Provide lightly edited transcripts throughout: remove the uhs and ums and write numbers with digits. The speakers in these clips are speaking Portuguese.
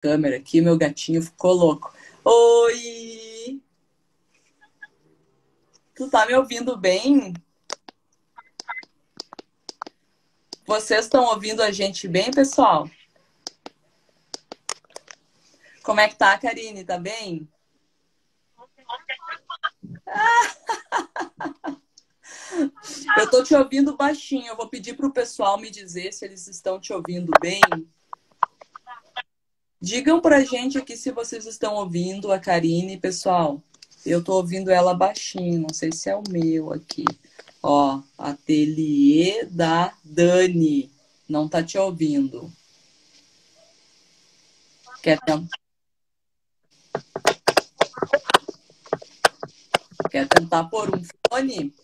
Câmera aqui, meu gatinho ficou louco. Oi! Tu tá me ouvindo bem? Vocês estão ouvindo a gente bem, pessoal? Como é que tá, Karine? Tá bem? Eu tô te ouvindo baixinho. Eu vou pedir pro pessoal me dizer se eles estão te ouvindo bem. Digam pra gente aqui se vocês estão ouvindo a Karine, pessoal. Eu tô ouvindo ela baixinho, não sei se é o meu aqui. Ó, ateliê da Dani. Não tá te ouvindo. Quer tentar pôr um fone?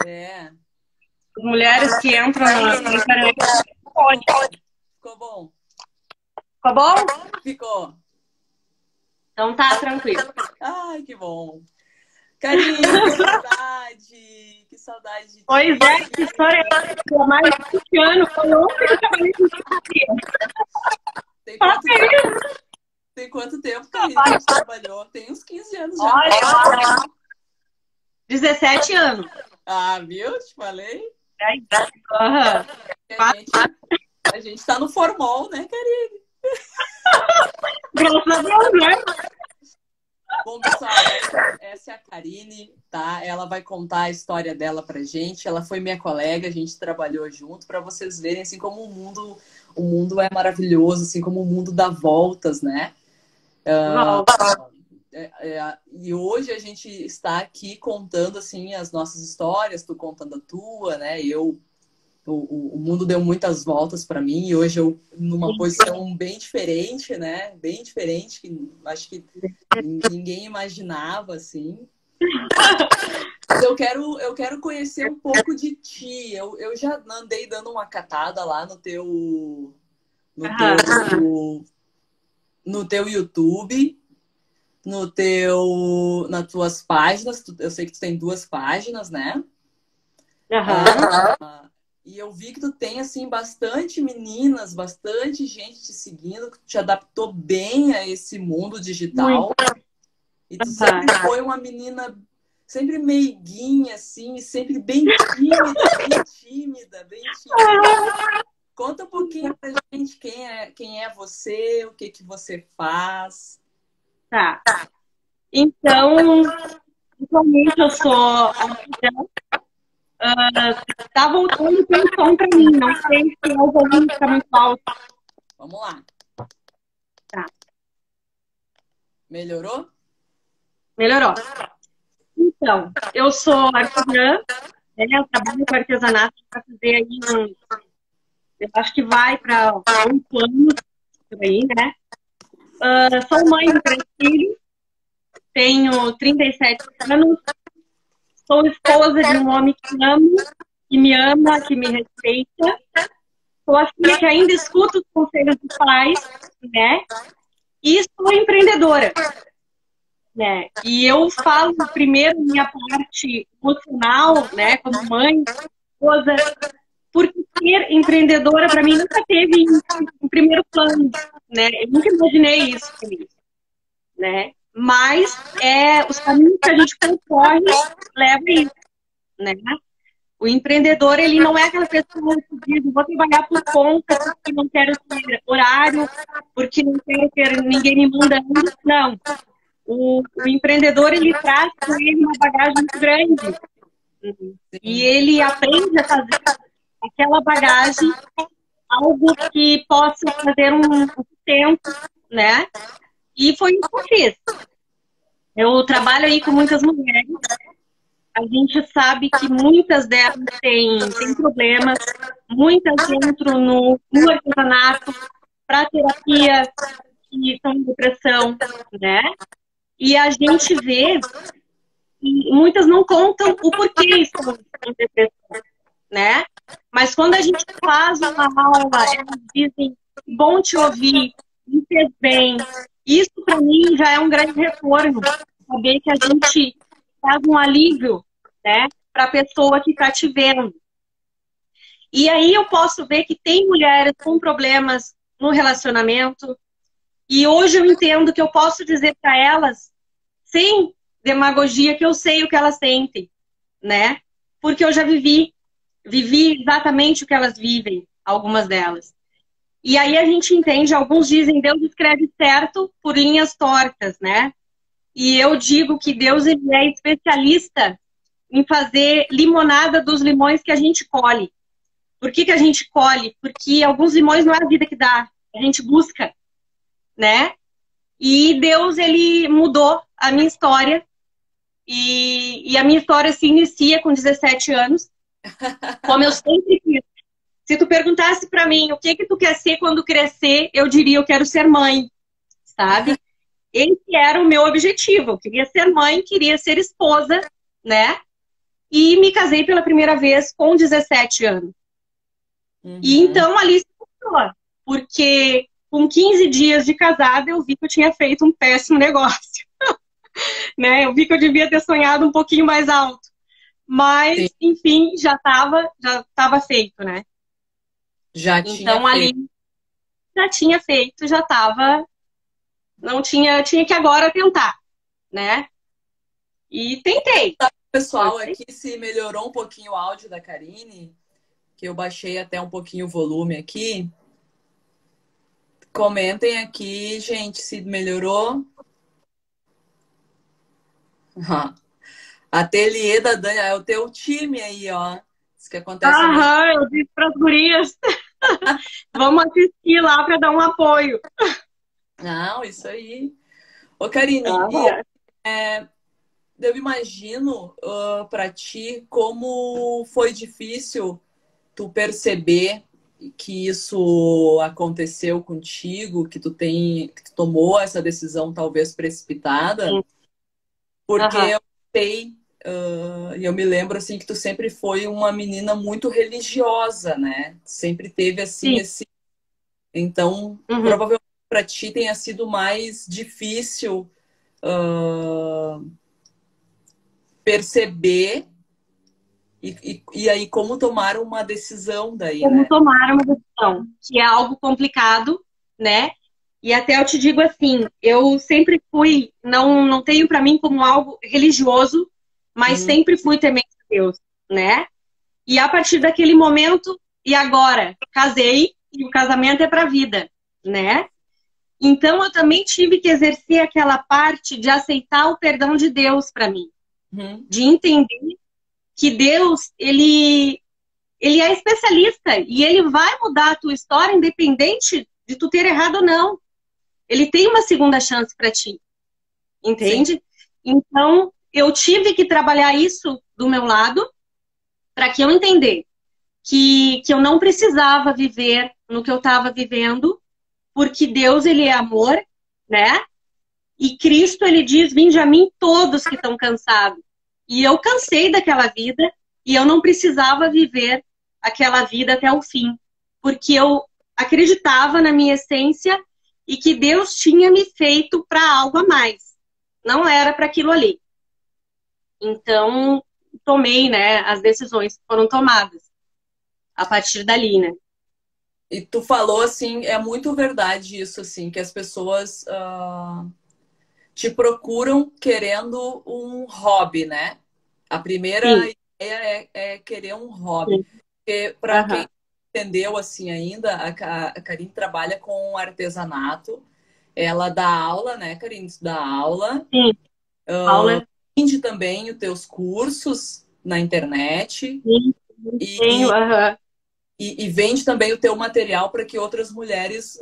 É. Mulheres que entram na internet. Ficou bom? Ficou bom? Ficou. Então tá tranquilo. Ai, que bom. Karine, que saudade. Que saudade de ti. Pois é, que história é há mais de 20 anos. Foi ontem que eu trabalhei com Tem quanto tempo, Karine, que a gente trabalhou? Tem uns 15 anos já. Olha, 17 anos. Ah, viu? Te falei. Uhum. A gente tá no formol, né, Karine? Graças a Deus, né? Bom, pessoal, essa é a Karine, tá? Ela vai contar a história dela pra gente. Ela foi minha colega, a gente trabalhou junto, para vocês verem assim como o mundo é maravilhoso, assim como o mundo dá voltas, né? E hoje a gente está aqui contando assim as nossas histórias, tu contando a tua, né? O mundo deu muitas voltas para mim e hoje eu numa posição bem diferente, né? Bem diferente, que acho que ninguém imaginava, assim. Eu quero conhecer um pouco de ti. Eu já andei dando uma catada lá no teu YouTube, nas tuas páginas. Eu sei que tu tem 2 páginas, né? E eu vi que tu tem, assim, bastante meninas, bastante gente te seguindo, que tu te adaptou bem a esse mundo digital. E tu sempre foi uma menina, sempre meiguinha, assim, e sempre bem tímida. Conta um pouquinho pra gente quem é você, o que que você faz. Tá. Então, atualmente eu sou tá voltando com o som pra mim, não sei se o volume tá muito alto. Vamos lá. Tá. Melhorou? Melhorou. Então, eu sou artesã, né? Eu trabalho com artesanato para fazer aí eu acho que vai para 8 anos por aí, né? Sou mãe de 3 filhos, tenho 37 anos, sou esposa de um homem que me ama, que me respeita. Sou a filha que ainda escuta os conselhos dos pais, né? E sou empreendedora, né? E eu falo primeiro minha parte emocional, né? Como mãe, esposa, porque ser empreendedora para mim nunca teve em primeiro plano, né? Eu nunca imaginei isso para mim, né? Mas os caminhos que a gente percorre levam a isso, né? O empreendedor, ele não é aquela pessoa que diz, vou trabalhar por conta, porque não quero ter horário, porque não quero ter ninguém me mandando. Não. O empreendedor, ele traz com ele uma bagagem muito grande. E ele aprende a fazer aquela bagagem algo que possa fazer um tempo, né? E foi isso que eu fiz. Eu trabalho aí com muitas mulheres. A gente sabe que muitas delas têm problemas, muitas entram no artesanato para terapia, que estão em depressão, né? E a gente vê que muitas não contam o porquê estão em depressão, né? Mas quando a gente faz uma aula, elas dizem, bom te ouvir, me fez bem. Isso para mim já é um grande retorno, saber que a gente faz um alívio, né, para a pessoa que está te vendo. E aí eu posso ver que tem mulheres com problemas no relacionamento. E hoje eu entendo que eu posso dizer para elas, sem demagogia, que eu sei o que elas sentem, né? Porque eu já vivi exatamente o que elas vivem, algumas delas. E aí a gente entende, alguns dizem Deus escreve certo por linhas tortas, né? E eu digo que Deus ele é especialista em fazer limonada dos limões que a gente colhe. Por que que a gente colhe? Porque alguns limões não é a vida que dá, a gente busca, né? E Deus, ele mudou a minha história. E a minha história se inicia com 17 anos, como eu sempre quis. Se tu perguntasse pra mim o que que tu quer ser quando crescer, eu diria eu quero ser mãe, sabe? Esse era o meu objetivo. Eu queria ser mãe, queria ser esposa, né? E me casei pela primeira vez com 17 anos. E Uhum. então ali se começou, porque com 15 dias de casada eu vi que eu tinha feito um péssimo negócio, né? Eu vi que eu devia ter sonhado um pouquinho mais alto. Sim, Mas, enfim, já tava feito, né? já tinha Então feito. ali já tinha feito, já tava, não tinha que agora tentar, né? E tentei. Pessoal, Gostei. aqui se melhorou um pouquinho o áudio da Karine, que eu baixei até um pouquinho o volume aqui. Comentem aqui, gente, se melhorou. Ateliê da Dani, é o teu time aí, ó. Isso que acontece a mesma. Aham, eu disse para as gurias, vamos assistir lá para dar um apoio. Não, isso aí. Ô, Karine, e Aham. eu imagino para ti como foi difícil tu perceber que isso aconteceu contigo, que tu tomou essa decisão talvez precipitada, Sim. porque Aham. eu sei, e eu me lembro assim que tu sempre foi uma menina muito religiosa, né? Sempre teve assim Sim. esse, então Uhum. provavelmente para ti tenha sido mais difícil perceber e aí como tomar uma decisão daí, Como né? tomar uma decisão, que é algo complicado, né? E até eu te digo assim, eu sempre fui, não tenho para mim como algo religioso, mas Uhum, sempre fui temente a Deus, né? E a partir daquele momento, e agora, casei, e o casamento é para a vida, né? Então eu também tive que exercer aquela parte de aceitar o perdão de Deus para mim, uhum, de entender que Deus, ele é especialista e ele vai mudar a tua história independente de tu ter errado ou não. Ele tem uma segunda chance para ti, sim. entende? Então, eu tive que trabalhar isso do meu lado para que eu entender que eu não precisava viver no que eu estava vivendo, porque Deus, ele é amor, né? E Cristo, ele diz, vinde a mim todos que estão cansados. E eu cansei daquela vida e eu não precisava viver aquela vida até o fim. Porque eu acreditava na minha essência e que Deus tinha me feito para algo a mais. Não era para aquilo ali. Então, tomei, né, as decisões que foram tomadas a partir dali, né? E tu falou assim, é muito verdade isso, assim, que as pessoas te procuram querendo um hobby, né? A primeira Sim, ideia é querer um hobby. sim. Porque, para quem Aham. não entendeu assim ainda, a Karine trabalha com artesanato. Ela dá aula, né, Karine? Tu dá aula. Sim. Aula. Vende também os teus cursos na internet. Sim, tenho. E, Aham. e vende também o teu material para que outras mulheres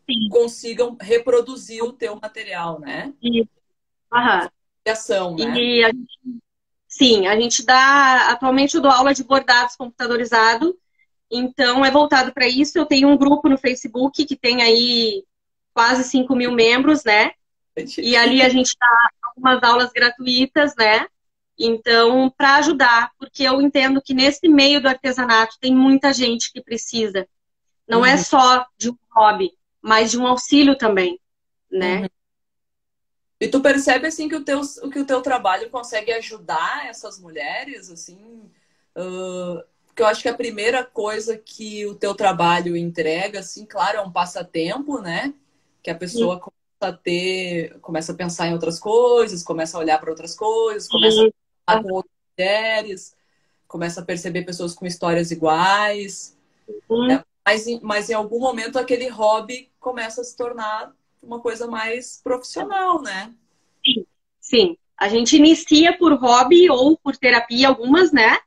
Sim. consigam reproduzir o teu material, né? Isso. Aham. Criação, né? E sim, a gente dá. Atualmente eu dou aula de bordados computadorizado, então é voltado para isso. Eu tenho um grupo no Facebook que tem aí quase 5.000 membros, né? E ali a gente dá algumas aulas gratuitas, né? Então, para ajudar, porque eu entendo que nesse meio do artesanato tem muita gente que precisa. Não é Uhum, só de um hobby, mas de um auxílio também, né? uhum. E tu percebe assim que o teu trabalho consegue ajudar essas mulheres, assim, Porque eu acho que a primeira coisa que o teu trabalho entrega, assim, claro, é um passatempo, né? Que a pessoa começa a pensar em outras coisas, começa a olhar para outras coisas, começa a falar com outras mulheres, começa a perceber pessoas com histórias iguais, né? Mas em algum momento aquele hobby começa a se tornar uma coisa mais profissional, né? Sim, sim. A gente inicia por hobby ou por terapia, algumas, né?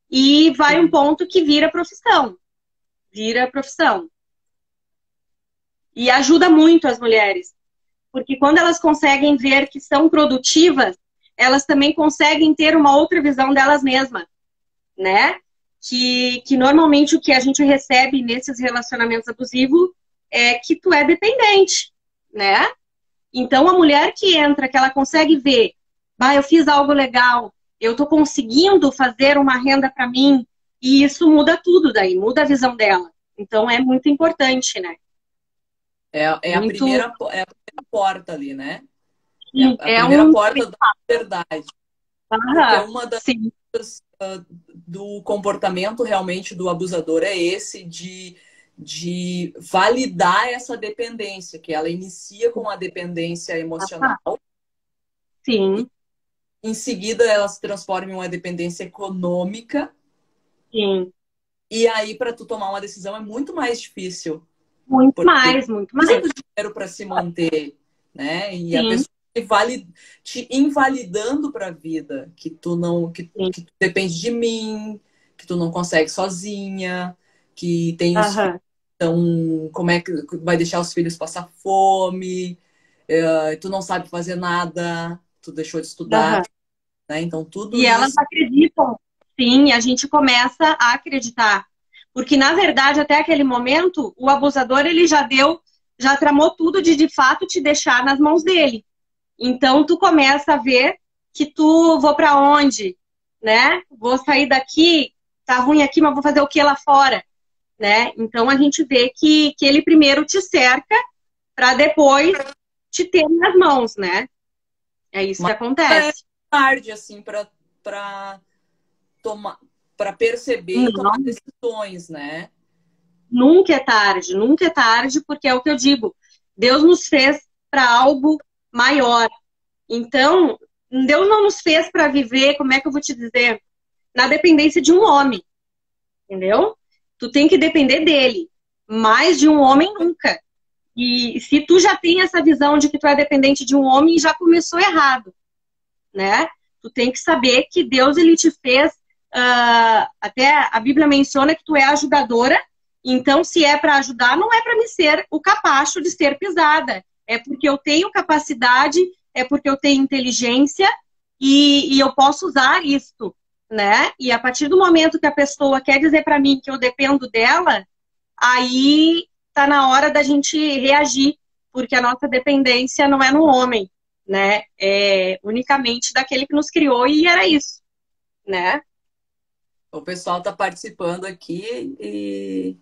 E vai um ponto que vira profissão. Vira profissão. E ajuda muito as mulheres. Porque quando elas conseguem ver que são produtivas, elas também conseguem ter uma outra visão delas mesmas, né? Que normalmente o que a gente recebe nesses relacionamentos abusivos é que tu é dependente, né? Então a mulher que entra, que ela consegue ver, eu fiz algo legal, eu tô conseguindo fazer uma renda para mim, e isso muda tudo daí, muda a visão dela. Então é muito importante, né? É Muito... a primeira porta ali, né? Sim, É a primeira porta da verdade. Porque uma das sim. coisas do comportamento realmente do abusador é esse de validar essa dependência, que ela inicia com a dependência emocional. Sim. Em seguida, ela se transforma em uma dependência econômica. Sim. E aí, para tu tomar uma decisão, é muito mais difícil. Muito mais, muito mais. Precisa do dinheiro para se manter, né? E Sim. a pessoa te invalidando para a vida, que tu não, que tu depende de mim, que tu não consegue sozinha, que tem os filhos, então como é que vai deixar os filhos passar fome, tu não sabe fazer nada, tu deixou de estudar, né? Então tudo e elas acreditam, sim, a gente começa a acreditar. Porque, na verdade, até aquele momento, o abusador, ele já tramou tudo de fato te deixar nas mãos dele. Então, tu começa a ver que vou para onde, né? Vou sair daqui, tá ruim aqui, mas vou fazer o que lá fora, né? Então, a gente vê que ele primeiro te cerca para depois te ter nas mãos, né? É isso que acontece. É tarde, assim, para tomar, para perceber e tomar decisões, né? Nunca é tarde, porque é o que eu digo. Deus nos fez para algo maior. Então, Deus não nos fez para viver, como é que eu vou te dizer, na dependência de um homem, entendeu? Tu tem que depender dele, mais de um homem nunca. E se tu já tem essa visão de que tu é dependente de um homem, já começou errado, né? Tu tem que saber que Deus, ele te fez, até a Bíblia menciona que tu é ajudadora. Então, se é para ajudar, não é para me ser o capacho de ser pisada. É porque eu tenho capacidade, é porque eu tenho inteligência e eu posso usar isto, né? E a partir do momento que a pessoa quer dizer para mim que eu dependo dela, aí tá na hora da gente reagir, porque a nossa dependência não é no homem, né? É unicamente daquele que nos criou e era isso, né? O pessoal está participando aqui e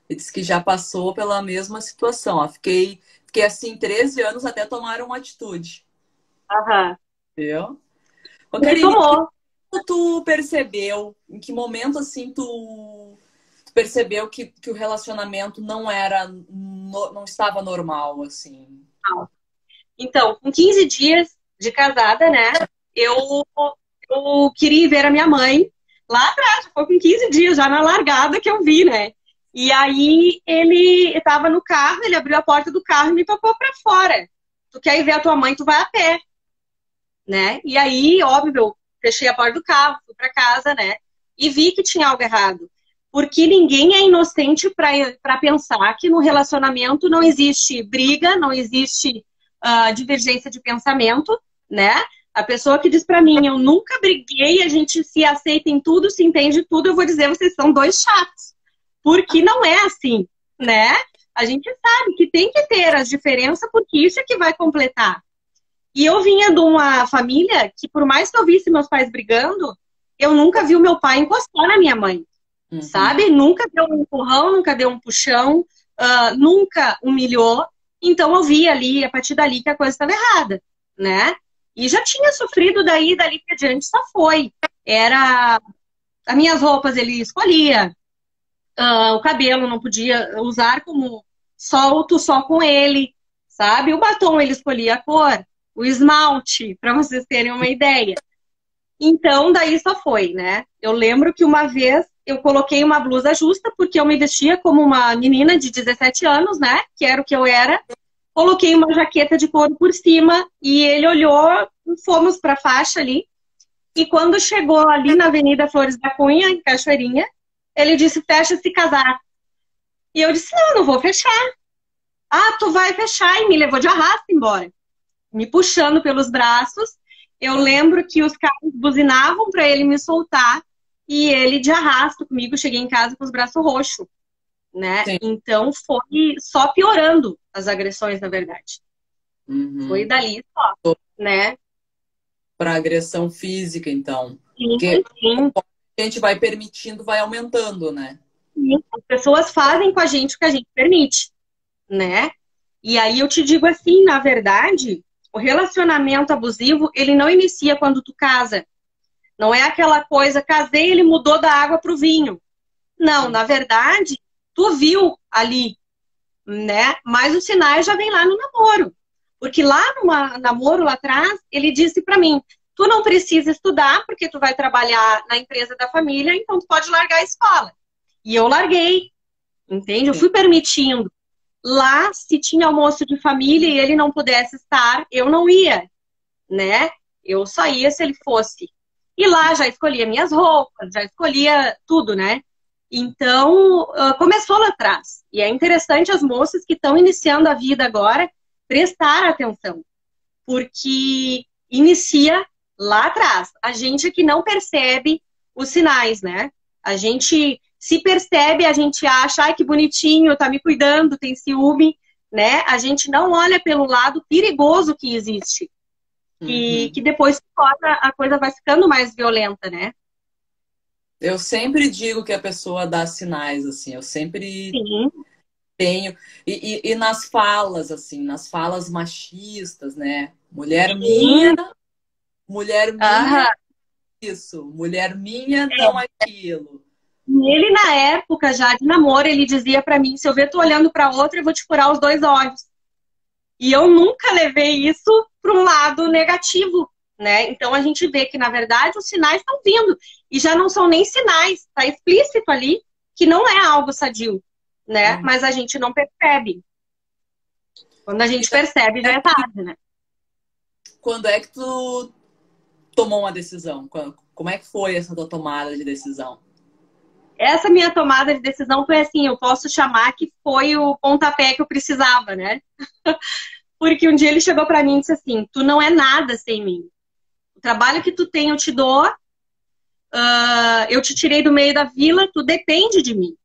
diz que já passou pela mesma situação. Ó. Fiquei assim 13 anos até tomar uma atitude. Entendeu? Ô, Karine, tu percebeu? Em que momento assim tu percebeu que o relacionamento não estava normal, assim? Então, com 15 dias de casada, né? Eu queria ir ver a minha mãe lá atrás, foi com 15 dias, já na largada que eu vi, né? E aí ele estava no carro, ele abriu a porta do carro e me tocou para fora. Tu quer ir ver a tua mãe, tu vai a pé, né? E aí, óbvio, eu fechei a porta do carro, fui para casa, né? E vi que tinha algo errado. Porque ninguém é inocente para pensar que no relacionamento não existe briga, não existe divergência de pensamento, né? A pessoa que diz para mim, eu nunca briguei, a gente se aceita em tudo, se entende tudo, eu vou dizer, vocês são dois chatos. Porque não é assim, né? A gente sabe que tem que ter as diferenças, porque isso é que vai completar. E eu vinha de uma família que, por mais que eu visse meus pais brigando, eu nunca vi o meu pai encostar na minha mãe, sabe? Nunca deu um empurrão, nunca deu um puxão, nunca humilhou. Então eu vi ali, a partir dali, que a coisa estava errada, né? E já tinha sofrido dali para diante, só foi. Era As minhas roupas ele escolhia. O cabelo não podia usar como solto só com ele, sabe? O batom ele escolhia a cor, o esmalte, para vocês terem uma ideia. Então, daí só foi, né? Eu lembro que uma vez eu coloquei uma blusa justa, porque eu me vestia como uma menina de 17 anos, né? Que era o que eu era. Coloquei uma jaqueta de couro por cima e ele olhou, fomos para a faixa ali. E quando chegou ali na Avenida Flores da Cunha, em Cachoeirinha, ele disse, fecha esse casaco. E eu disse, não, não vou fechar. Ah, tu vai fechar. E me levou de arrasto embora. Me puxando pelos braços. Eu lembro que os carros buzinavam para ele me soltar. E ele de arrasto comigo. Cheguei em casa com os braços roxos, né? Sim. Então foi só piorando as agressões, na verdade. Uhum. Foi dali só, né? Para agressão física, então. Sim, porque sim. a gente vai permitindo, vai aumentando, né? Sim. As pessoas fazem com a gente o que a gente permite, né? E aí eu te digo assim, na verdade, o relacionamento abusivo, ele não inicia quando tu casa. Não é aquela coisa, casei, ele mudou da água pro vinho. Não, na verdade, tu viu ali, né? Mas os sinais já vêm lá no namoro. Porque lá no namoro, lá atrás, ele disse pra mim, tu não precisa estudar, porque tu vai trabalhar na empresa da família, então tu pode largar a escola. E eu larguei, entende? Eu fui permitindo. Lá, se tinha almoço de família e ele não pudesse estar, eu não ia, né? Eu só ia se ele fosse. E lá já escolhia minhas roupas, já escolhia tudo, né? Então, começou lá atrás. E é interessante as moças que estão iniciando a vida agora prestar atenção. Porque inicia lá atrás. A gente é que não percebe os sinais, né? A gente se percebe, a gente acha, ai, que bonitinho, tá me cuidando, tem ciúme, né? A gente não olha pelo lado perigoso que existe. E que depois a coisa vai ficando mais violenta, né? Eu sempre digo que a pessoa dá sinais, assim. Eu sempre Sim. tenho. E nas falas, assim, nas falas machistas, né? Mulher minha, isso. Mulher minha, não aquilo. Ele, na época já de namoro, ele dizia pra mim, se eu ver tu olhando pra outra, eu vou te furar os 2 olhos. E eu nunca levei isso para um lado negativo, né? Então a gente vê que, na verdade, os sinais estão vindo. E já não são nem sinais, está explícito ali que não é algo sadio, né? Mas a gente não percebe. Quando a gente percebe, já é tarde, né? Quando é que tu tomou uma decisão? Como é que foi essa tua tomada de decisão? Essa minha tomada de decisão foi assim, eu posso chamar que foi o pontapé que eu precisava, né? Porque um dia ele chegou pra mim e disse assim, tu não é nada sem mim. O trabalho que tu tem eu te dou, eu te tirei do meio da vila, tu depende de mim.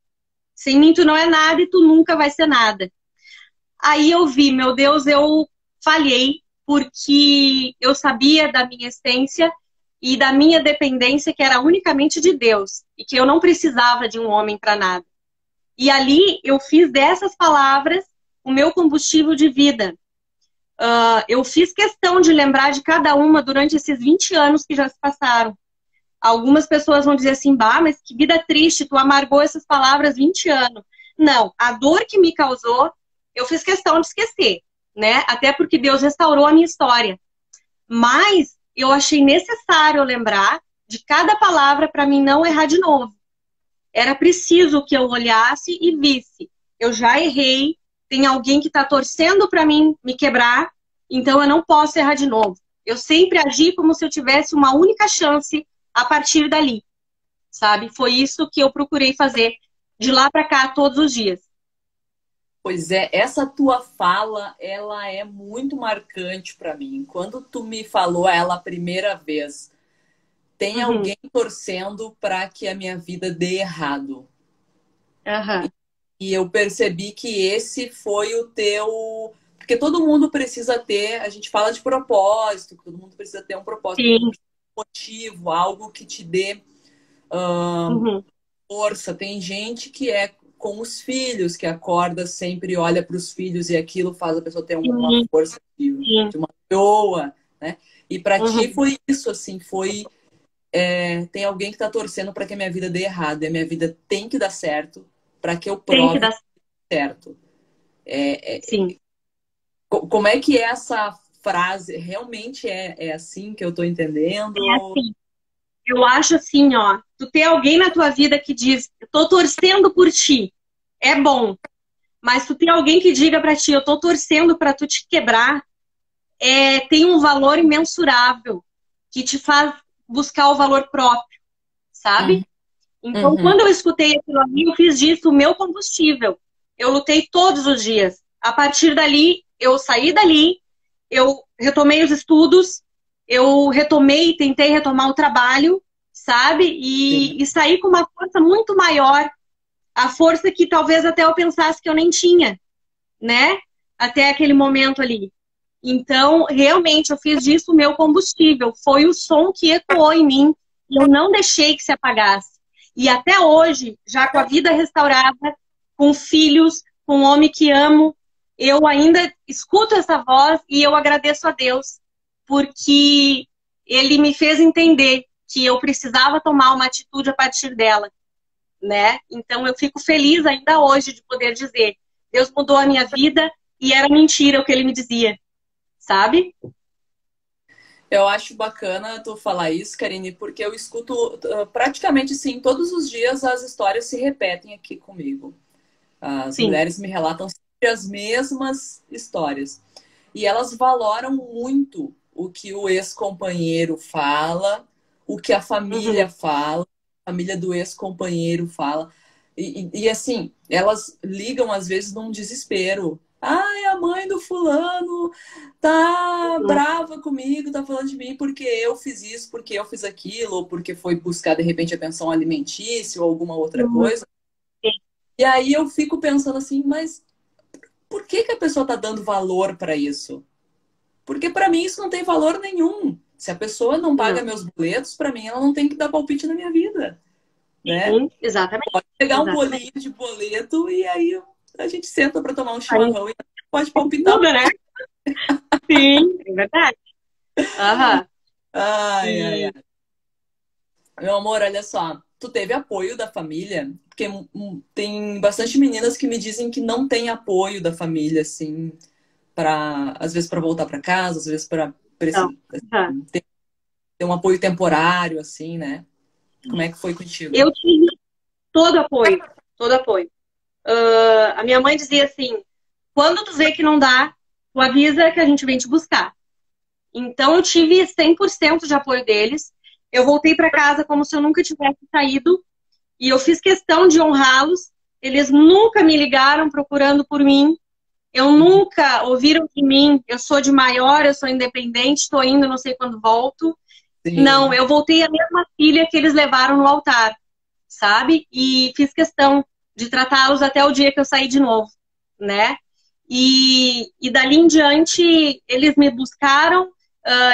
Sem mim tu não é nada e tu nunca vai ser nada. Aí eu vi, meu Deus, eu falhei, porque eu sabia da minha essência e da minha dependência, que era unicamente de Deus, e que eu não precisava de um homem para nada. E ali eu fiz dessas palavras o meu combustível de vida. Eu fiz questão de lembrar de cada uma durante esses 20 anos que já se passaram. Algumas pessoas vão dizer assim, bah, mas que vida triste, tu amargou essas palavras 20 anos. Não, a dor que me causou, eu fiz questão de esquecer, né? Até porque Deus restaurou a minha história. Mas eu achei necessário lembrar de cada palavra para mim não errar de novo. Era preciso que eu olhasse e visse. Eu já errei, tem alguém que está torcendo para mim me quebrar, então eu não posso errar de novo. Eu sempre agi como se eu tivesse uma única chance a partir dali, sabe? Foi isso que eu procurei fazer de lá para cá todos os dias. Pois é, essa tua fala, ela é muito marcante para mim. Quando tu me falou ela a primeira vez, tem alguém torcendo para que a minha vida dê errado. E eu percebi que esse foi o teu... Porque todo mundo precisa ter, a gente fala de propósito, todo mundo precisa ter um propósito, um motivo, algo que te dê força. Tem gente que é com os filhos, que acorda sempre, olha para os filhos e aquilo faz a pessoa ter uma força de uma pessoa, né? E para ti foi isso, assim, foi tem alguém que tá torcendo para que a minha vida dê errado, e a minha vida tem que dar certo para que eu Tem que prove dar certo. sim. Como é que é essa frase? Realmente é assim que eu tô entendendo? É assim. Eu acho assim, ó, tu ter alguém na tua vida que diz, eu tô torcendo por ti, é bom. Mas tu ter alguém que diga pra ti, eu tô torcendo pra tu te quebrar, tem um valor imensurável que te faz buscar o valor próprio, Uhum, sabe? Então, uhum, quando eu escutei aquilo ali, eu fiz disso o meu combustível. Eu lutei todos os dias. A partir dali, eu saí dali, eu retomei os estudos, eu retomei, tentei retomar o trabalho, sabe? sim. E saí com uma força muito maior, a força que talvez até eu pensasse que eu nem tinha, né? Até aquele momento ali. Então, realmente, eu fiz disso o meu combustível. Foi o som que ecoou em mim e eu não deixei que se apagasse. E até hoje, já com a vida restaurada, com filhos, com um homem que amo, eu ainda escuto essa voz e eu agradeço a Deus, porque Ele me fez entender que eu precisava tomar uma atitude a partir dela, né? Então, eu fico feliz ainda hoje de poder dizer, Deus mudou a minha vida e era mentira o que Ele me dizia, sabe? Eu acho bacana tu falar isso, Karine, porque eu escuto praticamente sim, todos os dias as histórias se repetem aqui comigo. As Sim. mulheres me relatam sempre as mesmas histórias. E elas valoram muito o que o ex-companheiro fala, o que a família Uhum. fala, a família do ex-companheiro fala. Assim, elas ligam às vezes num desespero. Ai, a mãe do fulano tá Uhum. brava comigo, tá falando de mim porque eu fiz isso, porque eu fiz aquilo, ou porque foi buscar de repente a pensão alimentícia ou alguma outra Uhum. coisa. E aí eu fico pensando assim, mas por que que a pessoa tá dando valor para isso? Porque para mim isso não tem valor nenhum. Se a pessoa não paga Não. meus boletos, para mim ela não tem que dar palpite na minha vida, né? Sim, exatamente. Pegar um Exatamente. bolinho de boleto e aí a gente senta para tomar um Aí chimarrão e pode palpitar. muda, né? Sim, é verdade. Aham. Ai, ai, E ai. Meu amor, olha só. Tu teve apoio da família? Porque tem bastante meninas que me dizem que não tem apoio da família, assim, para às vezes para voltar para casa, às vezes para então, aham. ter um apoio temporário, assim, né? Como é que foi contigo? Eu tive todo apoio, todo apoio. A minha mãe dizia assim, quando tu vê que não dá, tu avisa que a gente vem te buscar. Então eu tive 100% de apoio deles. Eu voltei para casa como se eu nunca tivesse saído e eu fiz questão de honrá-los. Eles nunca me ligaram procurando por mim. Eu nunca ouviram de mim, eu sou de maior, eu sou independente, estou indo, não sei quando volto. Não, Sim. eu voltei a mesma filha que eles levaram no altar, sabe? E fiz questão de tratá-los até o dia que eu saí de novo, né? E dali em diante, eles me buscaram,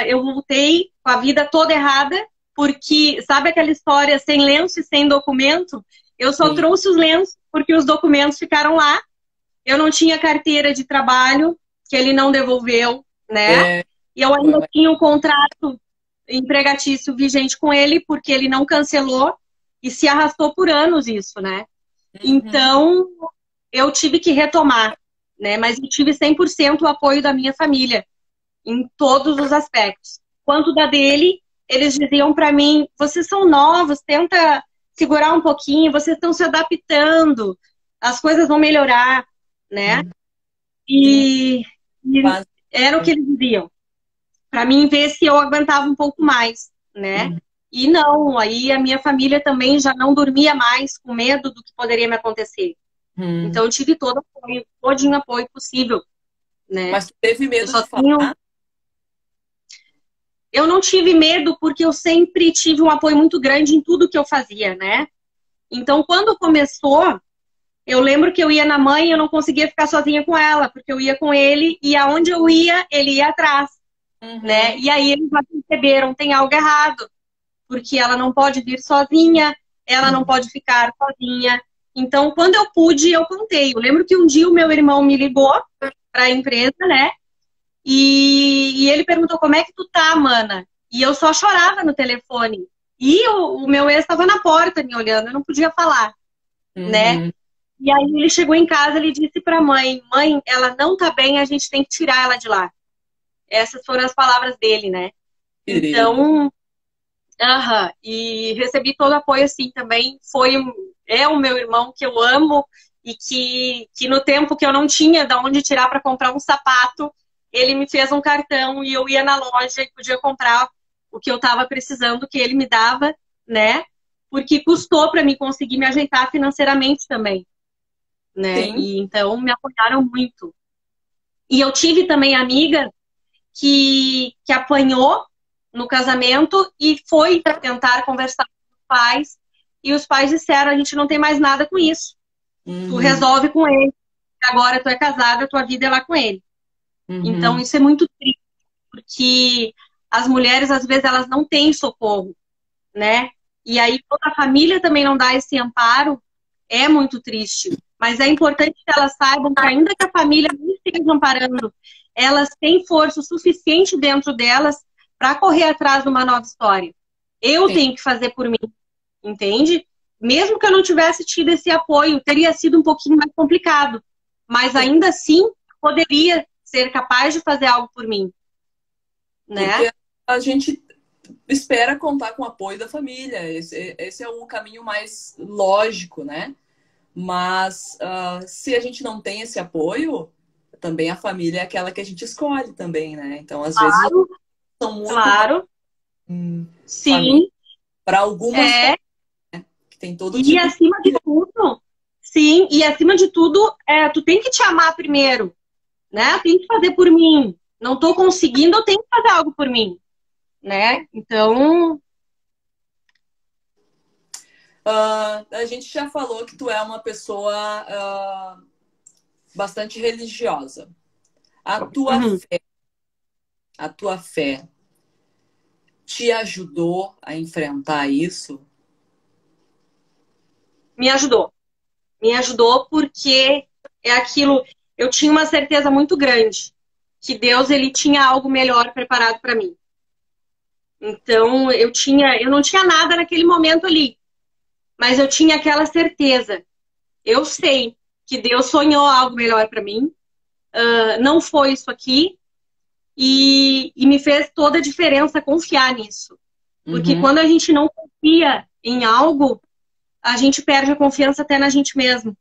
eu voltei com a vida toda errada, porque, sabe aquela história sem lenço e sem documento? Eu só Sim. trouxe os lenços porque os documentos ficaram lá. Eu não tinha carteira de trabalho, que ele não devolveu, né? É, E eu ainda tinha um contrato empregatício vigente com ele, porque ele não cancelou e se arrastou por anos isso, né? uhum. Então, eu tive que retomar, né? Mas eu tive 100% o apoio da minha família, em todos os aspectos. Quanto da dele, eles diziam para mim, vocês são novos, tenta segurar um pouquinho, vocês estão se adaptando, as coisas vão melhorar, né? Sim, E faz. era o que eles diziam. Para mim ver se eu aguentava um pouco mais, né? E não, aí a minha família também já não dormia mais com medo do que poderia me acontecer. Uhum. Então eu tive todo apoio, todinho apoio possível, né? Mas tu teve Eu medo só de tenho, falar? eu não tive medo porque eu sempre tive um apoio muito grande em tudo que eu fazia, né? Então quando começou, eu lembro que eu ia na mãe e eu não conseguia ficar sozinha com ela, porque eu ia com ele e aonde eu ia, ele ia atrás, né? Uhum. E aí eles já perceberam, tem algo errado, porque ela não pode vir sozinha, ela não pode ficar sozinha. Então, quando eu pude, eu contei. Eu lembro que um dia o meu irmão me ligou para a empresa, né? E ele perguntou, como é que tu tá, mana? E eu só chorava no telefone. E o meu ex estava na porta me olhando, eu não podia falar, né? E aí ele chegou em casa, ele disse pra mãe, mãe, ela não tá bem, a gente tem que tirar ela de lá. Essas foram as palavras dele, né? Querido. Então, e recebi todo o apoio assim também. É o meu irmão que eu amo e que no tempo que eu não tinha de onde tirar para comprar um sapato, ele me fez um cartão e eu ia na loja e podia comprar o que eu estava precisando, que ele me dava, né? Porque custou para mim conseguir me ajeitar financeiramente também, né? Sim. E então me apoiaram muito. E eu tive também amiga que apanhou no casamento e foi tentar conversar com os pais. E os pais disseram, a gente não tem mais nada com isso. Tu Uhum. resolve com ele. Agora tu é casada, tua vida é lá com ele. Então Uhum. isso é muito triste, porque as mulheres, às vezes, elas não têm socorro, né? E aí toda a família também não dá esse amparo, é muito triste. Mas é importante que elas saibam que ainda que a família não esteja amparando, elas têm força o suficiente dentro delas para correr atrás de uma nova história. Eu Sim. tenho que fazer por mim, entende? Mesmo que eu não tivesse tido esse apoio, teria sido um pouquinho mais complicado. Mas Sim. ainda assim, poderia ser capaz de fazer algo por mim, né? Porque a gente espera contar com o apoio da família. Esse é o caminho mais lógico, né? Mas se a gente não tem esse apoio, também a família é aquela que a gente escolhe também, né? Então, às vezes, Claro, são muito mais claro. família Sim, para algumas famílias, é. que tem todo E tipo de acima de família. tudo, sim, e acima de tudo, tu tem que te amar primeiro, né? Tem que fazer por mim. Não tô conseguindo, eu tenho que fazer algo por mim, né? Então, A gente já falou que tu é uma pessoa bastante religiosa. A tua uhum, fé, a tua fé te ajudou a enfrentar isso? me ajudou. Me ajudou porque é aquilo, eu tinha uma certeza muito grande que Deus ele tinha algo melhor preparado para mim. Então, eu não tinha nada naquele momento ali, mas eu tinha aquela certeza. Eu sei que Deus sonhou algo melhor para mim. Não foi isso aqui e me fez toda a diferença confiar nisso. Porque Uhum. quando a gente não confia em algo, a gente perde a confiança até na gente mesmo,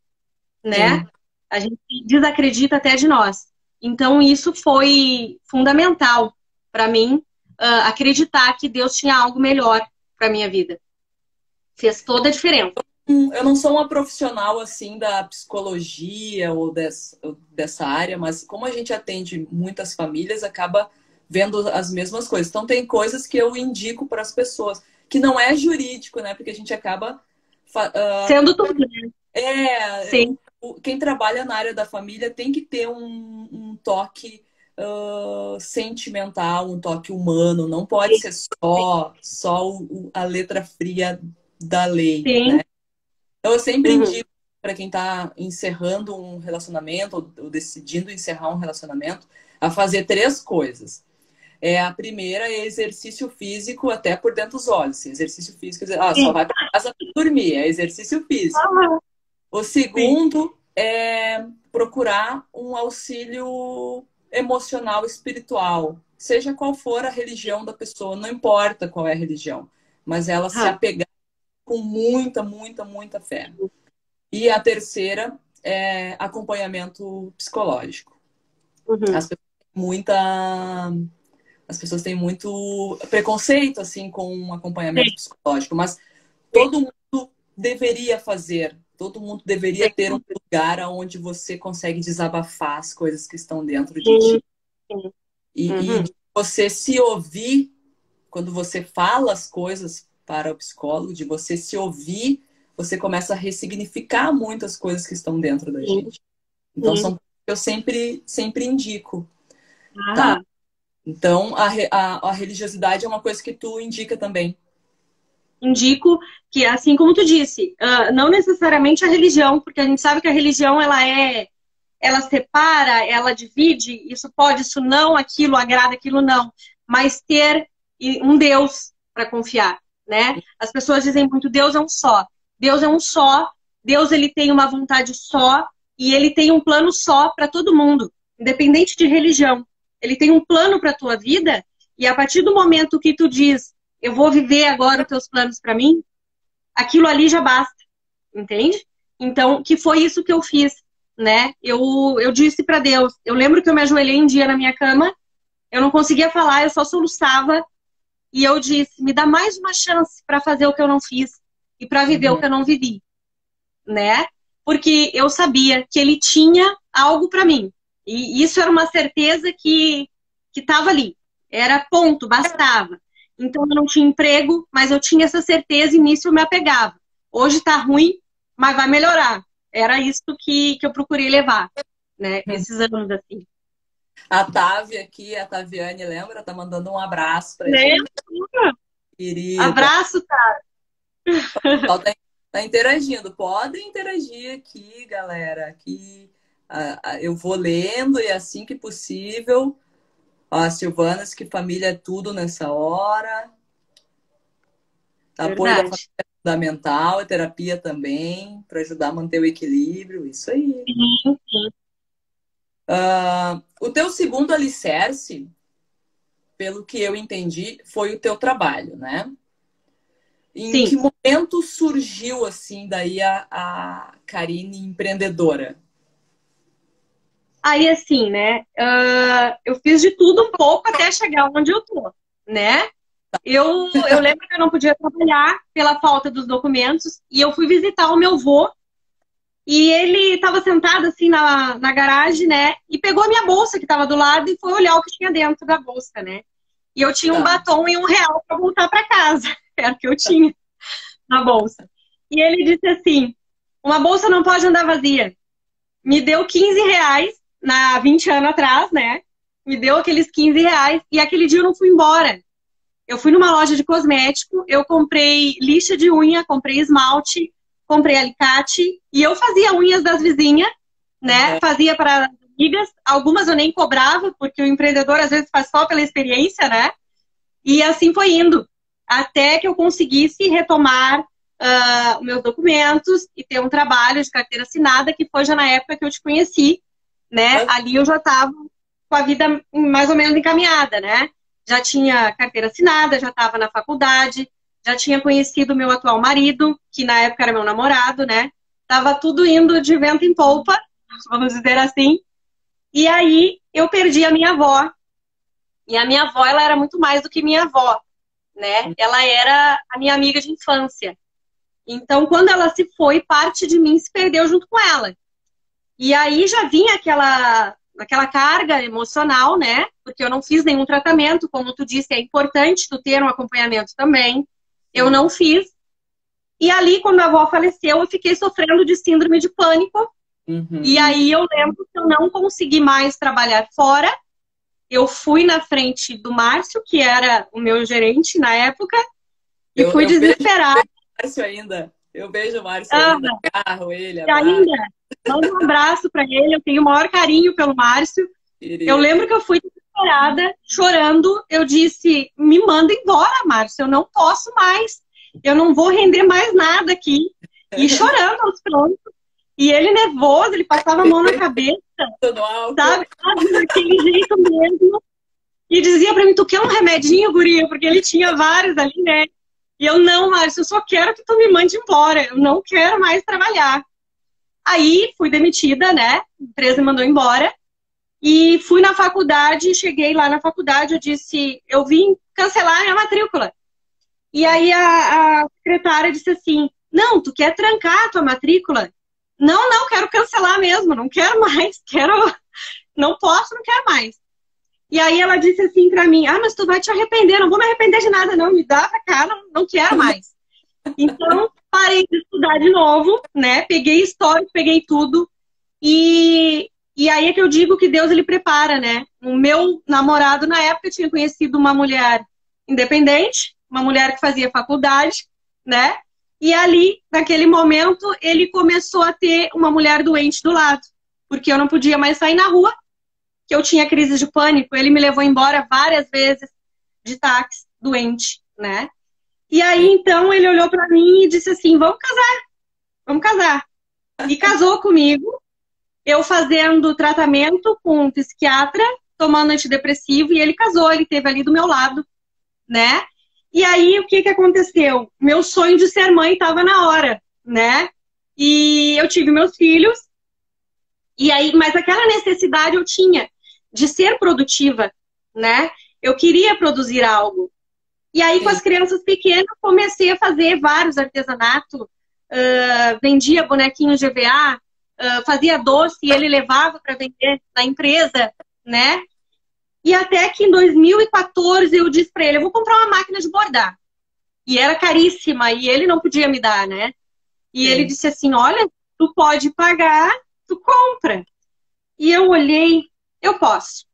né? Sim. A gente desacredita até de nós. Então, isso foi fundamental para mim, acreditar que Deus tinha algo melhor para minha vida. Fez toda a diferença. Eu não sou uma profissional assim da psicologia ou dessa área, mas como a gente atende muitas famílias, acaba vendo as mesmas coisas. Então tem coisas que eu indico para as pessoas, que não é jurídico, né? Porque a gente acaba Sendo tudo, né? Sim. quem trabalha na área da família tem que ter um toque sentimental, um toque humano, não pode ser só a letra fria da lei, Sim. né? Então, eu sempre Uhum. indico para quem está encerrando um relacionamento ou decidindo encerrar um relacionamento a fazer três coisas. A primeira é exercício físico até por dentro dos olhos. Exercício físico, só Sim. vai para casa para dormir, é exercício físico. Ah, O sim. segundo é procurar um auxílio emocional, espiritual, seja qual for a religião da pessoa, não importa qual é a religião, mas ela se Ah, apegar com muita, muita, muita fé. E a terceira é acompanhamento psicológico. uhum. As pessoas têm as pessoas têm muito preconceito assim com um acompanhamento Sim, psicológico, mas sim, todo mundo deveria fazer, todo mundo deveria ter um lugar onde você consegue desabafar as coisas que estão dentro de sim, ti. sim. E Uhum. de você se ouvir quando você fala as coisas para o psicólogo, de você se ouvir, você começa a ressignificar muitas coisas que estão dentro da Sim, gente. Então, sim. são coisas que eu sempre indico, tá? Ah, Então, a religiosidade é uma coisa que tu indica também. indico que, assim como tu disse, não necessariamente a religião, porque a gente sabe que a religião ela separa, ela divide, isso pode, isso não, aquilo agrada, aquilo não, mas ter um Deus para confiar, né? As pessoas dizem muito, Deus é um só. Deus é um só, Deus ele tem uma vontade só e ele tem um plano só para todo mundo, independente de religião. Ele tem um plano para a tua vida e a partir do momento que tu diz, eu vou viver agora os teus planos para mim, aquilo ali já basta, entende? Então, que foi isso que eu fiz, né? Eu disse para Deus, eu lembro que eu me ajoelhei um dia na minha cama, eu não conseguia falar, eu só soluçava e eu disse, me dá mais uma chance para fazer o que eu não fiz e para viver o que eu não vivi, né? Porque eu sabia que ele tinha algo para mim. E isso era uma certeza que estava ali. Era ponto, bastava. Então eu não tinha emprego, mas eu tinha essa certeza e nisso eu me apegava. Hoje tá ruim, mas vai melhorar. Era isso que eu procurei levar, né? Esses anos assim. A Tavi aqui, a Taviane, lembra? Tá mandando um abraço pra gente. Querida. Abraço, tá? Tá interagindo. Podem interagir aqui, galera. Aqui eu vou lendo e assim que possível. Ó, a Silvana, que família é tudo nessa hora. Apoio da família é fundamental, a terapia também, para ajudar a manter o equilíbrio. Isso aí. Sim. O teu segundo alicerce, pelo que eu entendi, foi o teu trabalho, né? Em que momento surgiu, assim, daí a Karine empreendedora? Aí, assim, né? Eu fiz de tudo um pouco até chegar onde eu tô, né? Eu lembro que eu não podia trabalhar pela falta dos documentos e eu fui visitar o meu avô e ele estava sentado, assim, na garagem, né? E pegou a minha bolsa que estava do lado e foi olhar o que tinha dentro da bolsa, né? E eu tinha um batom e R$1 para voltar para casa. Era o que eu tinha na bolsa. E ele disse assim, uma bolsa não pode andar vazia. Me deu R$15, 20 anos atrás, né? Me deu aqueles R$15 e aquele dia eu não fui embora. Eu fui numa loja de cosmético, eu comprei lixa de unha, comprei esmalte, comprei alicate e eu fazia unhas das vizinhas, né? Fazia para amigas, algumas eu nem cobrava, porque o empreendedor às vezes faz só pela experiência, né? E assim foi indo, até que eu conseguisse retomar os meus documentos e ter um trabalho de carteira assinada, que foi já na época que eu te conheci, né? Ali eu já estava com a vida mais ou menos encaminhada, né? Já tinha carteira assinada, já estava na faculdade, já tinha conhecido o meu atual marido, que na época era meu namorado, né? Tava tudo indo de vento em polpa, vamos dizer assim. E aí eu perdi a minha avó. E a minha avó, ela era muito mais do que minha avó, né? Ela era a minha amiga de infância. Então, quando ela se foi, parte de mim se perdeu junto com ela. E aí já vinha aquela carga emocional, né? Porque eu não fiz nenhum tratamento, como tu disse, é importante tu ter um acompanhamento também. Eu não fiz. E ali, quando a avó faleceu, eu fiquei sofrendo de síndrome de pânico. E aí eu lembro que eu não consegui mais trabalhar fora. Eu fui na frente do Márcio, que era o meu gerente na época, e fui desesperada. Márcio ainda. Eu vejo o Márcio ainda, carro, ele, e ainda, mando um abraço para ele, eu tenho o maior carinho pelo Márcio. Eu lembro que eu fui desesperada, chorando, eu disse, me manda embora, Márcio, eu não posso mais, eu não vou render mais nada aqui. E chorando aos prontos. E ele nervoso, ele passava a mão na cabeça, sabe? Daquele jeito mesmo. E dizia pra mim, tu quer um remedinho, guria? Porque ele tinha vários ali, né? E eu, não, Márcio, eu só quero que tu me mande embora. Eu não quero mais trabalhar. Aí, fui demitida, né? A empresa me mandou embora. E fui na faculdade, cheguei lá na faculdade, eu disse, eu vim cancelar a minha matrícula. E aí a secretária disse assim, não, tu quer trancar a tua matrícula? Não, quero cancelar mesmo, não quero mais, não posso, não quero mais. E aí ela disse assim pra mim, mas tu vai te arrepender, não vou me arrepender de nada não, me dá pra cá, não quero mais. Então, parei de estudar de novo, né, peguei história, peguei tudo, e aí é que eu digo que Deus, ele prepara, né. O meu namorado, na época, tinha conhecido uma mulher independente, uma mulher que fazia faculdade, né, e ali, naquele momento, ele começou a ter uma mulher doente do lado. Porque eu não podia mais sair na rua, que eu tinha crise de pânico. Ele me levou embora várias vezes de táxi, doente, né? E aí, então, ele olhou para mim e disse assim, vamos casar, vamos casar. E casou comigo, eu fazendo tratamento com um psiquiatra, tomando antidepressivo, e ele casou, ele esteve ali do meu lado, né? E aí, o que que aconteceu? Meu sonho de ser mãe estava na hora, né? E eu tive meus filhos, e aí, mas aquela necessidade eu tinha de ser produtiva, né? Eu queria produzir algo. E aí, com as crianças pequenas, comecei a fazer vários artesanatos, vendia bonequinhos GVA, fazia doce e ele levava para vender na empresa, né? E até que em 2014 eu disse para ele, eu vou comprar uma máquina de bordar. E era caríssima e ele não podia me dar, né? E ele disse assim, olha, tu pode pagar, tu compra. E eu olhei, eu posso.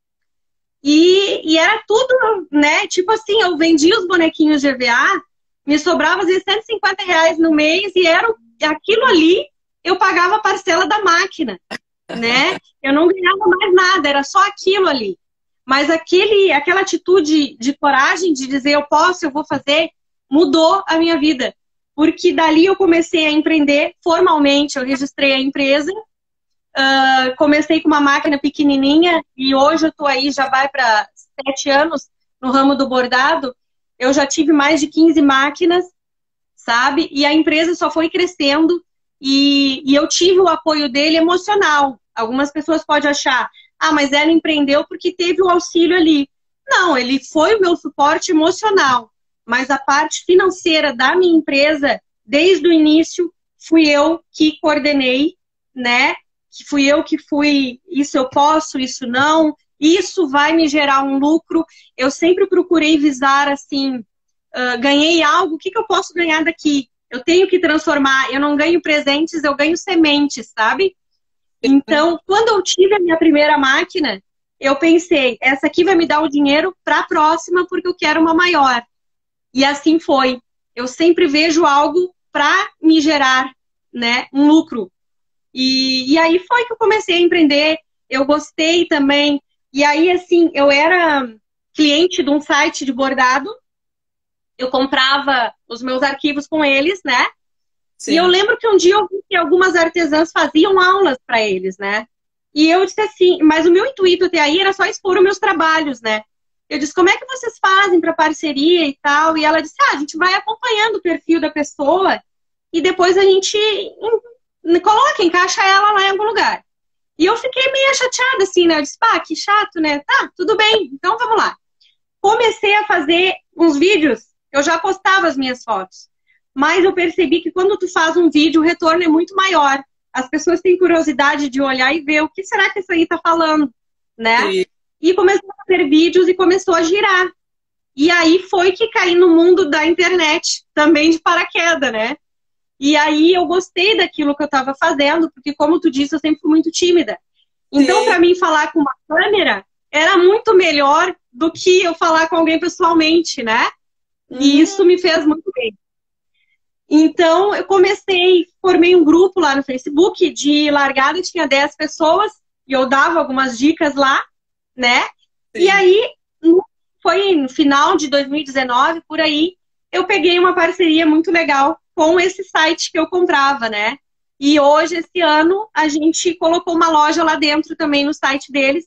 E era tudo, né? Tipo assim, eu vendia os bonequinhos GVA, me sobrava às vezes R$150 no mês e era aquilo ali, eu pagava a parcela da máquina, né? Eu não ganhava mais nada, era só aquilo ali. Mas aquela atitude de coragem de dizer eu posso, eu vou fazer, mudou a minha vida. Porque dali eu comecei a empreender formalmente, eu registrei a empresa, comecei com uma máquina pequenininha e hoje eu estou aí, já vai para 7 anos no ramo do bordado. Eu já tive mais de 15 máquinas, sabe? E a empresa só foi crescendo e eu tive o apoio dele emocional. Algumas pessoas podem achar, mas ela empreendeu porque teve o auxílio ali. Não, ele foi o meu suporte emocional. Mas a parte financeira da minha empresa, desde o início, fui eu que coordenei, né? Fui eu que fui, isso eu posso, isso não, isso vai me gerar um lucro. Eu sempre procurei visar assim, ganhei algo, o que eu posso ganhar daqui? Eu tenho que transformar, eu não ganho presentes, eu ganho sementes, sabe? Então, quando eu tive a minha primeira máquina, eu pensei, essa aqui vai me dar o dinheiro para a próxima, porque eu quero uma maior. E assim foi. Eu sempre vejo algo para me gerar, né, um lucro. E aí foi que eu comecei a empreender. Eu gostei também. E aí, assim, eu era cliente de um site de bordado. Eu comprava os meus arquivos com eles, né? Sim. E eu lembro que um dia eu vi que algumas artesãs faziam aulas para eles, né? E eu disse assim, mas o meu intuito até aí era só expor os meus trabalhos, né? Eu disse, como é que vocês fazem para parceria e tal? E ela disse, a gente vai acompanhando o perfil da pessoa e depois a gente coloca, encaixa ela lá em algum lugar. E eu fiquei meio chateada, assim, né? Eu disse, que chato, né? Tá, tudo bem, então vamos lá. Comecei a fazer uns vídeos, eu já postava as minhas fotos. Mas eu percebi que quando tu faz um vídeo, o retorno é muito maior. As pessoas têm curiosidade de olhar e ver o que será que isso aí tá falando, né? Sim. E começou a fazer vídeos e começou a girar. E aí foi que caí no mundo da internet, também de paraquedas, né? E aí eu gostei daquilo que eu estava fazendo, porque como tu disse, eu sempre fui muito tímida. Então, para mim, falar com uma câmera era muito melhor do que eu falar com alguém pessoalmente, né? E isso me fez muito bem. Então, eu formei um grupo lá no Facebook, de largada tinha 10 pessoas, e eu dava algumas dicas lá, né? Sim. E aí, foi no final de 2019, por aí, eu peguei uma parceria muito legal com esse site que eu comprava, né? E hoje, esse ano, a gente colocou uma loja lá dentro também no site deles,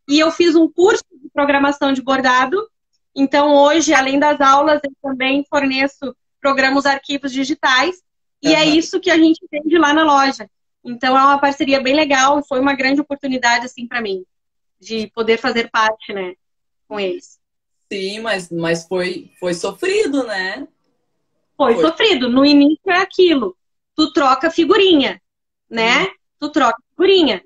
e eu fiz um curso de programação de bordado. Então, hoje, além das aulas, eu também forneço programas, arquivos digitais, e é isso que a gente vende lá na loja. Então, é uma parceria bem legal e foi uma grande oportunidade, assim, para mim, de poder fazer parte, né, com eles. Sim, mas foi sofrido, né? Foi sofrido. No início é aquilo. Tu troca figurinha, né? Tu troca figurinha.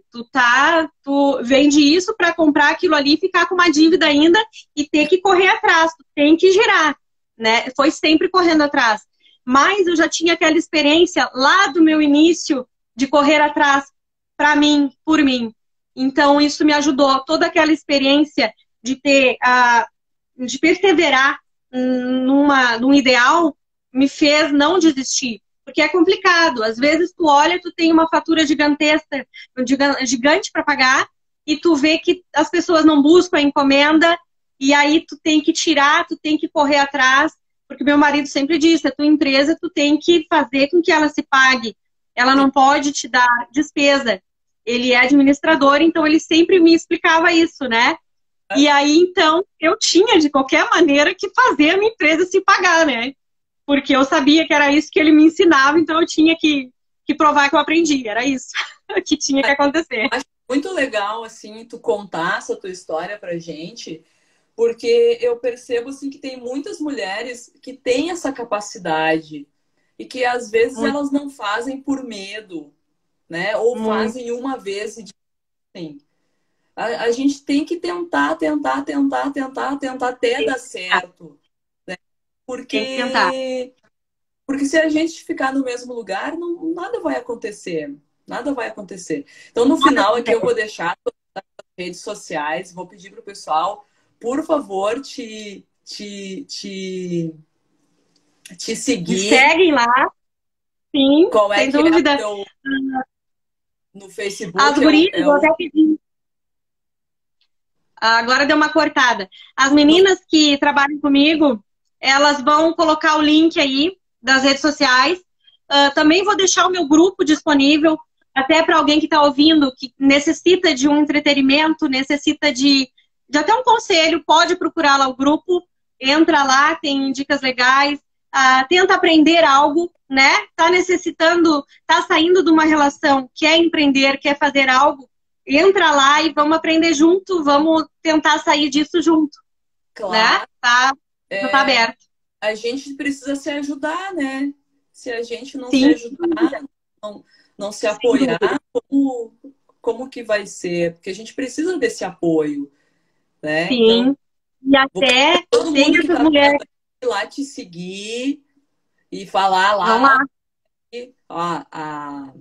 Tu vende isso para comprar aquilo ali e ficar com uma dívida ainda e ter que correr atrás. Tu tem que girar, né? Foi sempre correndo atrás. Mas eu já tinha aquela experiência lá do meu início de correr atrás para mim, por mim. Então isso me ajudou. Toda aquela experiência de ter de perseverar num ideal me fez não desistir. Porque é complicado. Às vezes tu olha, tu tem uma fatura gigantesca, gigante para pagar, e tu vê que as pessoas não buscam a encomenda, e aí tu tem que tirar, tu tem que correr atrás. porque meu marido sempre disse, a tua empresa tu tem que fazer com que ela se pague. Ela não pode te dar despesa. Ele é administrador, então ele sempre me explicava isso, né? E aí, então, eu tinha, de qualquer maneira, que fazer a minha empresa se pagar, né? Porque eu sabia que era isso que ele me ensinava, então eu tinha que provar que eu aprendi. Era isso que tinha que acontecer. Acho muito legal, assim, tu contar essa tua história pra gente, porque eu percebo, assim, que tem muitas mulheres que têm essa capacidade e que, às vezes, Muito, elas não fazem por medo, né? Ou muito. fazem uma vez e dizem, a gente tem que tentar até Tem dar que tentar. certo. Tem que tentar. Porque se a gente ficar no mesmo lugar, não, nada vai acontecer. Nada vai acontecer. Então, no Nada final aqui, eu acontece. vou deixar as redes sociais, vou pedir para o pessoal, por favor, te Me seguir. seguem lá, sim, Qual é sem que é o dúvida. teu no As Facebook? gurias, É vou o até pedir. Agora deu uma cortada. As no, meninas que trabalham comigo, elas vão colocar o link aí das redes sociais. Também vou deixar o meu grupo disponível, até para alguém que está ouvindo, que necessita de um entretenimento, necessita de até um conselho, pode procurar lá o grupo, entra lá, tem dicas legais, tenta aprender algo, né? Tá necessitando, tá saindo de uma relação, quer empreender, quer fazer algo, entra lá e vamos aprender junto, vamos tentar sair disso junto, né? claro, Tá, já tá aberto. a gente precisa se ajudar, né? Se a gente não se Sim, ajudar, não, não se sem apoiar, dúvida. como, como que vai ser? Porque a gente precisa desse apoio, né? Então, Sim. E vou pedir para até todo tem mundo que essas está vendo mulheres. ir lá te seguir e falar Vão lá, lá. ó, a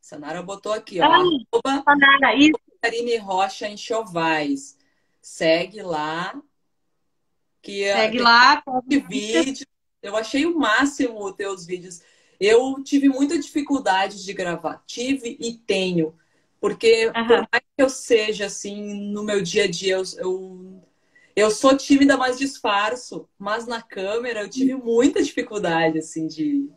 Sanara botou aqui, ó, Ah, arroba Sanara, isso. Karine Rocha Enxovais. Segue lá, que Segue tem lá. Faz de dicas. vídeo. Eu achei o máximo os teus vídeos. Eu tive muita dificuldade de gravar. Tive e tenho. Porque por Aham. mais que eu seja assim, no meu dia a dia, eu sou tímida, mas disfarço. Mas na câmera eu tive muita dificuldade, assim, de.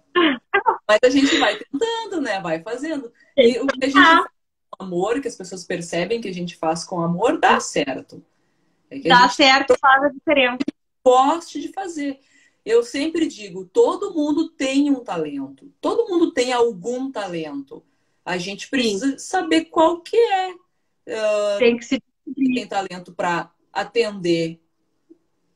Mas a gente vai tentando, né? Vai fazendo. Tem E que o que a gente tentar. faz com amor, que as pessoas percebem que a gente faz com amor, dá certo. É que a Dá gente certo, faz a diferença. goste de fazer. Eu sempre digo, todo mundo tem um talento. Todo mundo tem algum talento. A gente Sim. precisa saber qual que é. Tem que se Tem descobrir. talento para atender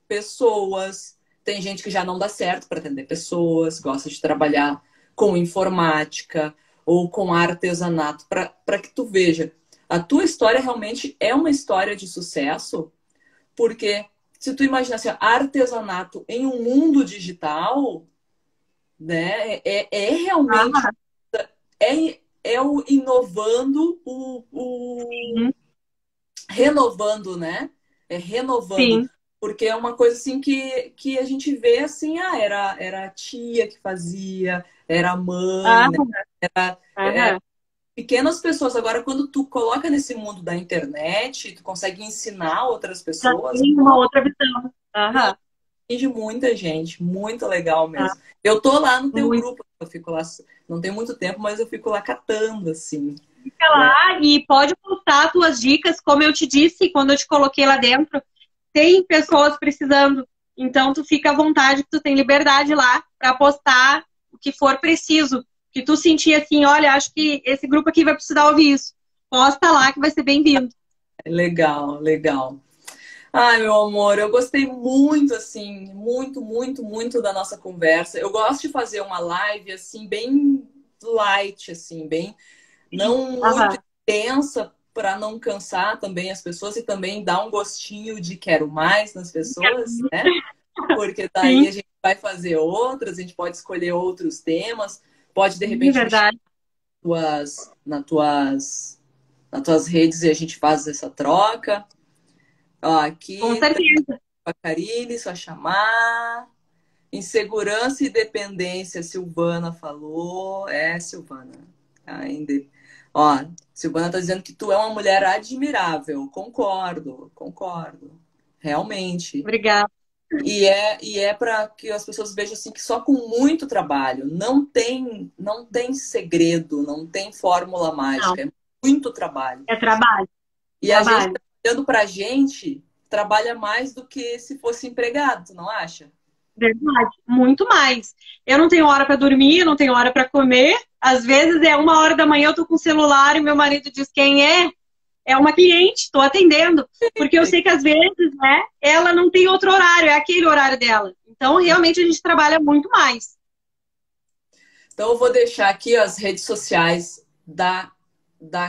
pessoas. Tem gente que já não dá certo para atender pessoas, gosta de trabalhar com informática ou com artesanato, para que tu veja. A tua história realmente é uma história de sucesso, porque se tu imaginar assim, artesanato em um mundo digital, né, é realmente Ah, é o inovando, o sim. renovando, né? É renovando. Sim. Porque é uma coisa assim que a gente vê assim, era a tia que fazia, era a mãe, Ah, né? É, aham. pequenas pessoas. Agora, quando tu coloca nesse mundo da internet, tu consegue ensinar outras Já pessoas, tem uma outra visão. Aham. de muita gente, muito legal Ah, mesmo. Eu tô lá no teu muito. grupo, eu fico lá, não tem muito tempo, mas eu fico lá catando, assim, Fica né? lá e pode postar tuas dicas, como eu te disse quando eu te coloquei lá dentro. Tem pessoas precisando, então tu fica à vontade, que tu tem liberdade lá para postar o que for preciso. Que tu sentir assim, olha, acho que esse grupo aqui vai precisar ouvir isso. Posta lá que vai ser bem-vindo. Legal, legal. Ai, meu amor, eu gostei muito, assim, muito da nossa conversa. Eu gosto de fazer uma live, assim, bem light, assim, bem, não muito Aham. intensa para não cansar também as pessoas e também dar um gostinho de quero mais nas pessoas, né? Porque daí a Sim, gente vai fazer outras, a gente pode escolher outros temas, pode de de repente me chamar verdade. tuas, nas tuas redes e a gente faz essa troca. Ó, Com aqui certeza. a Karine, só chamar. Insegurança e dependência, Silvana falou. É, Silvana. Ainda. Ó, Silvana tá dizendo que tu é uma mulher admirável. Concordo, concordo. realmente. Obrigada. E é para que as pessoas vejam assim que só com muito trabalho, não tem segredo, não tem fórmula Não, mágica, é muito trabalho. é trabalho. E a gente Trabalho. trabalhando pra gente, trabalha mais do que se fosse empregado, tu não acha? Verdade. Muito mais. Eu não tenho hora para dormir, não tenho hora para comer. Às vezes é 1 hora da manhã, eu tô com o celular e meu marido diz quem é. É uma cliente, estou atendendo. Porque eu sei que às vezes, né, ela não tem outro horário, é aquele horário dela. Então, realmente, a gente trabalha muito mais. Então eu vou deixar aqui as redes sociais da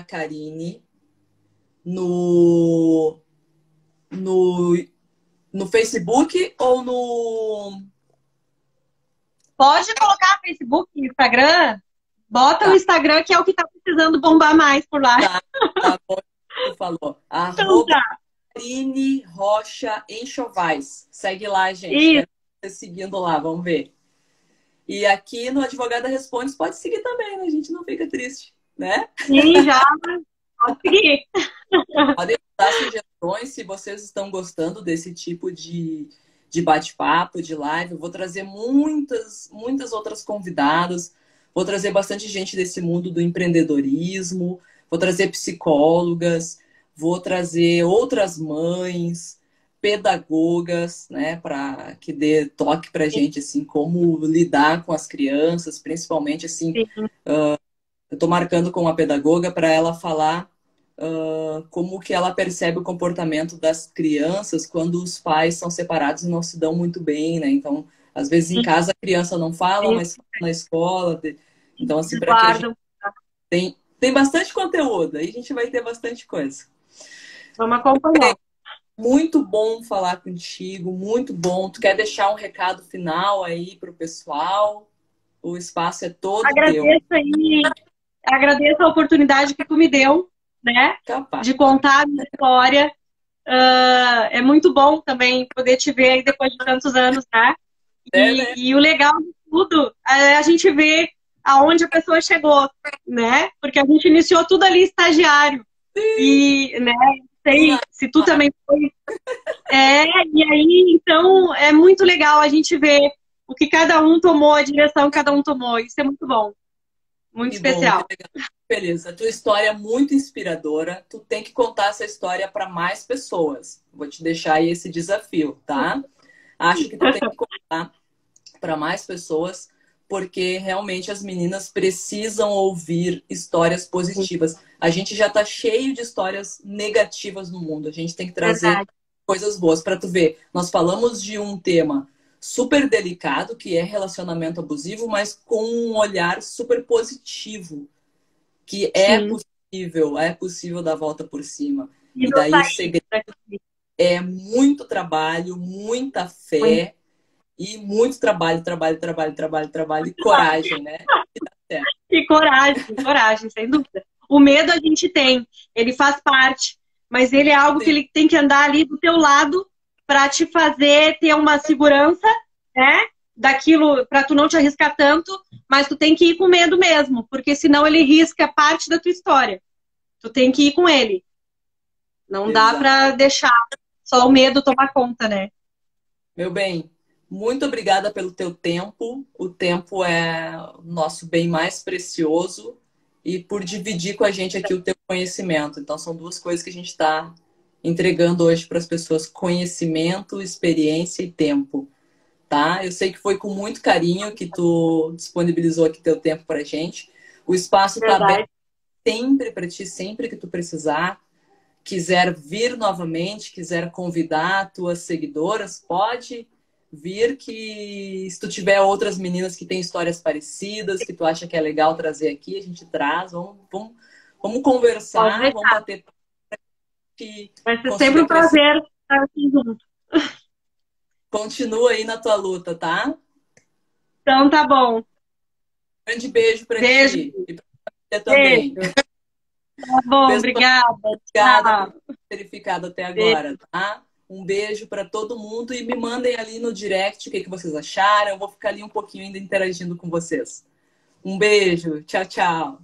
Karine no, no, no Facebook ou no. Pode colocar Facebook, Instagram. Bota o Tá, Instagram, que é o que está precisando bombar mais por lá. tá, tá bom, tu falou. Então Arroba tá. Karine Rocha Enxovais. Segue lá, gente. Isso, Quero você seguindo lá, vamos ver. E aqui no Advogada Responde pode seguir também, né? A gente não fica triste, né? sim, já pode seguir. Podem dar sugestões se vocês estão gostando desse tipo de bate-papo, de live. Eu vou trazer muitas outras convidadas. Vou trazer bastante gente desse mundo do empreendedorismo. Vou trazer psicólogas. Vou trazer outras mães, pedagogas, né, para que dê toque para gente assim como lidar com as crianças, principalmente assim. Sim, Eu estou marcando com uma pedagoga para ela falar como que ela percebe o comportamento das crianças quando os pais são separados e não se dão muito bem, né? Então, às vezes em casa a criança não fala, sim, mas fala na escola. Então, assim, para que a gente guardam. tem bastante conteúdo, aí a gente vai ter bastante coisa. Vamos acompanhar. Muito bom falar contigo, muito bom. Tu quer deixar um recado final aí para o pessoal? O espaço é todo teu. Agradeço aí, agradeço a oportunidade que tu me deu, né? Capaz. De contar a minha história. É muito bom também poder te ver aí depois de tantos anos, né? É, né? E o legal de tudo é a gente ver aonde a pessoa chegou, né? Porque a gente iniciou tudo ali estagiário. E, né, sei se tu também foi. E aí, então, é muito legal a gente ver o que cada um tomou, a direção que cada um tomou. Isso é muito bom, muito Que bom, que especial. legal. Beleza, a tua história é muito inspiradora. Tu tem que contar essa história para mais pessoas. Vou te deixar aí esse desafio, tá? Acho que tu tem que contar para mais pessoas, porque realmente as meninas precisam ouvir histórias positivas. A gente já tá cheio de histórias negativas no mundo. A gente tem que trazer Verdade. coisas boas para tu ver. Nós falamos de um tema super delicado, que é relacionamento abusivo, mas com um olhar super positivo, que Sim. é possível dar a volta por cima. E E não daí o sair segredo daqui. é muito trabalho, muita fé e muito trabalho e coragem, né? É, E coragem, sem dúvida. O medo a gente tem, ele faz parte, mas ele é algo que sim, ele tem que andar ali do teu lado para te fazer ter uma segurança, né? Daquilo, para tu não te arriscar tanto, mas tu tem que ir com medo mesmo, porque senão ele risca parte da tua história. Tu tem que ir com ele. Não dá exato. para deixar só o medo tomar conta, né? Meu bem, muito obrigada pelo teu tempo. O tempo é o nosso bem mais precioso e por dividir com a gente aqui o teu conhecimento. Então, são duas coisas que a gente está entregando hoje para as pessoas: conhecimento, experiência e tempo. Tá? Eu sei que foi com muito carinho que tu disponibilizou aqui teu tempo para a gente. O espaço está aberto Verdade. sempre para ti, sempre que tu precisar. Quiser vir novamente, quiser convidar tuas seguidoras, pode vir, que se tu tiver outras meninas que têm histórias parecidas, que tu acha que é legal trazer aqui, a gente traz. Vamos Pode conversar, vamos deixar. bater papo que Vai ser sempre consiga um crescer. prazer estar aqui junto. Continua aí na tua luta, tá? Então tá bom. Grande beijo para Beijo, ti e para você também. beijo. Tá bom, Pessoal, obrigada. obrigada por Tchau. ter ficado até Beijo. agora, tá? Um beijo para todo mundo e me mandem ali no direct o que vocês acharam. Eu vou ficar ali um pouquinho ainda interagindo com vocês. Um beijo, tchau, tchau.